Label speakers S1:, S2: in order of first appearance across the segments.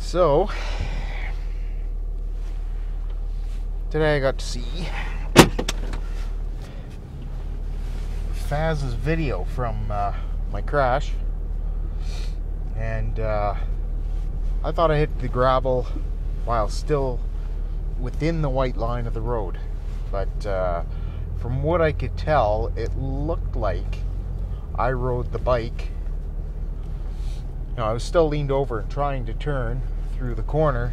S1: So, today I got to see Faz's video from my crash, and I thought I hit the gravel while still within the white line of the road, but from what I could tell, it looked like I rode the bike. I was still leaned over and trying to turn through the corner,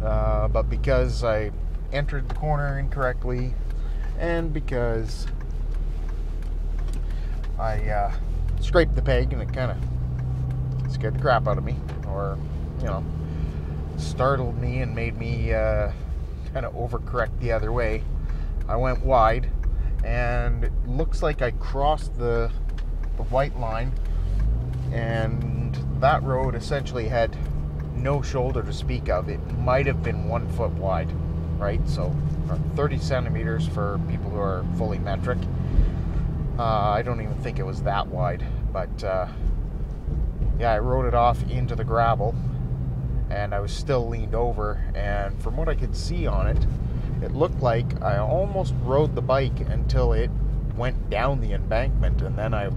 S1: but because I entered the corner incorrectly and because I scraped the peg and it kind of scared the crap out of me, or startled me and made me kind of overcorrect the other way, I went wide, and it looks like I crossed the white line, and that road essentially had no shoulder to speak of. It might have been 1 foot wide, right? So 30 centimeters for people who are fully metric. I don't even think it was that wide, but yeah, I rode it off into the gravel, and I was still leaned over, and from what I could see on it, it looked like I almost rode the bike until it went down the embankment, and then I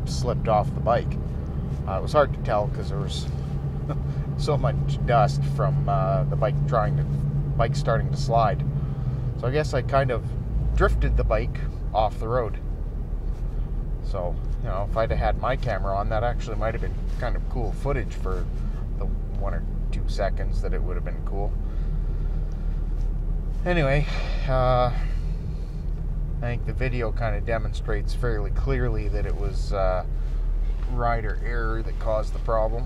S1: slipped off the bike. It was hard to tell because there was so much dust from the bike starting to slide. So I guess I kind of drifted the bike off the road. So, if I'd have had my camera on, that actually might have been kind of cool footage for the 1 or 2 seconds that it would have been cool. Anyway, I think the video kind of demonstrates fairly clearly that it was rider error that caused the problem.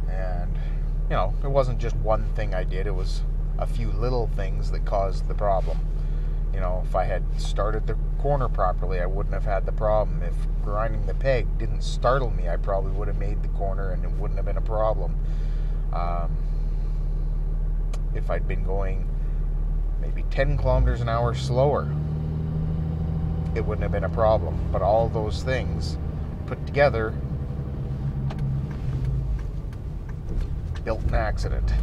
S1: And, it wasn't just one thing I did, it was a few little things that caused the problem. If I had started the corner properly, I wouldn't have had the problem. If grinding the peg didn't startle me, I probably would have made the corner and it wouldn't have been a problem. If I'd been going maybe 10 kilometers an hour slower, it wouldn't have been a problem. But all those things put together built an accident.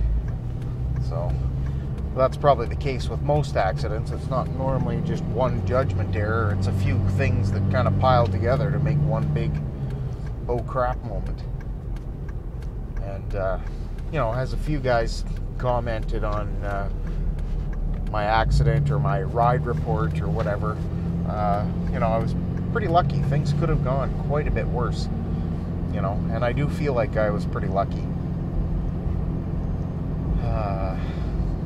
S1: So that's probably the case with most accidents. It's not normally just one judgment error. It's a few things that kind of pile together to make one big oh crap moment. And as a few guys commented on my accident or my ride report or whatever, I was pretty lucky. Things could have gone quite a bit worse, and I do feel like I was pretty lucky.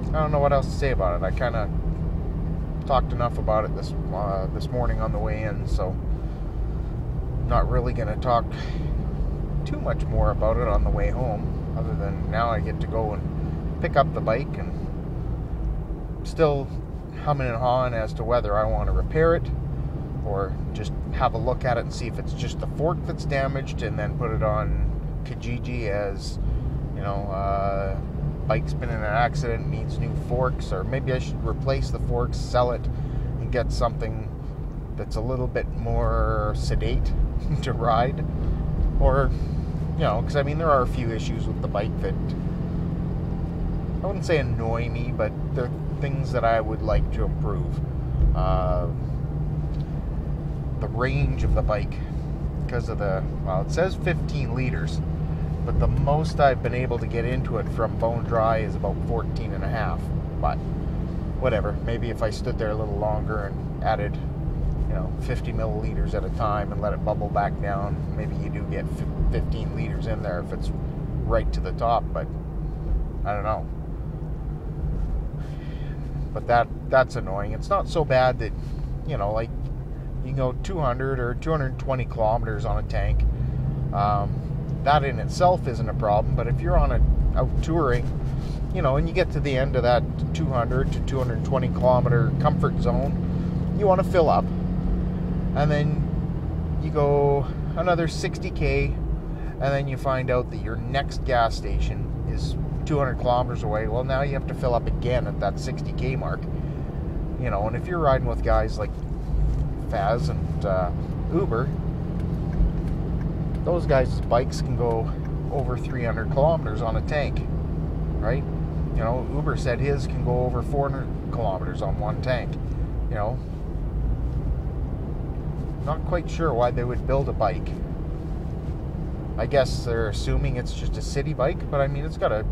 S1: I don't know what else to say about it. I kind of talked enough about it this morning on the way in, so I'm not really going to talk too much more about it on the way home, other than now I get to go and pick up the bike, and still humming and hawing as to whether I want to repair it or just have a look at it and see if it's just the fork that's damaged, and then put it on Kijiji as, bike's been in an accident, needs new forks, or maybe I should replace the forks, sell it, and get something that's a little bit more sedate to ride. Or, because there are a few issues with the bike that I wouldn't say annoy me, but they're things that I would like to improve. The range of the bike, because of it says 15 liters, but the most I've been able to get into it from bone dry is about 14 and a half. But whatever, maybe if I stood there a little longer and added 50 milliliters at a time and let it bubble back down, maybe you do get 15 liters in there if it's right to the top. But I don't know. But that's annoying. It's not so bad that like you can go 200 or 220 kilometers on a tank. That in itself isn't a problem, but if you're out touring, and you get to the end of that 200 to 220 kilometer comfort zone, you want to fill up, and then you go another 60k, and then you find out that your next gas station is 200 kilometers away. Well, now you have to fill up again at that 60k mark, and if you're riding with guys like Faz and Uber, those guys' bikes can go over 300 kilometers on a tank, right? You know, Uber said his can go over 400 kilometers on one tank. You know, not quite sure why they would build a bike. I guess they're assuming it's just a city bike, but I mean, it's got a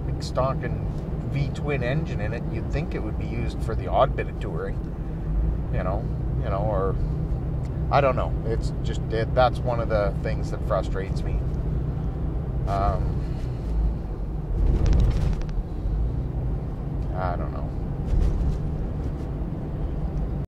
S1: big stonking V-twin engine in it. You'd think it would be used for the odd bit of touring, you know, or I don't know. It's just that's one of the things that frustrates me. I don't know.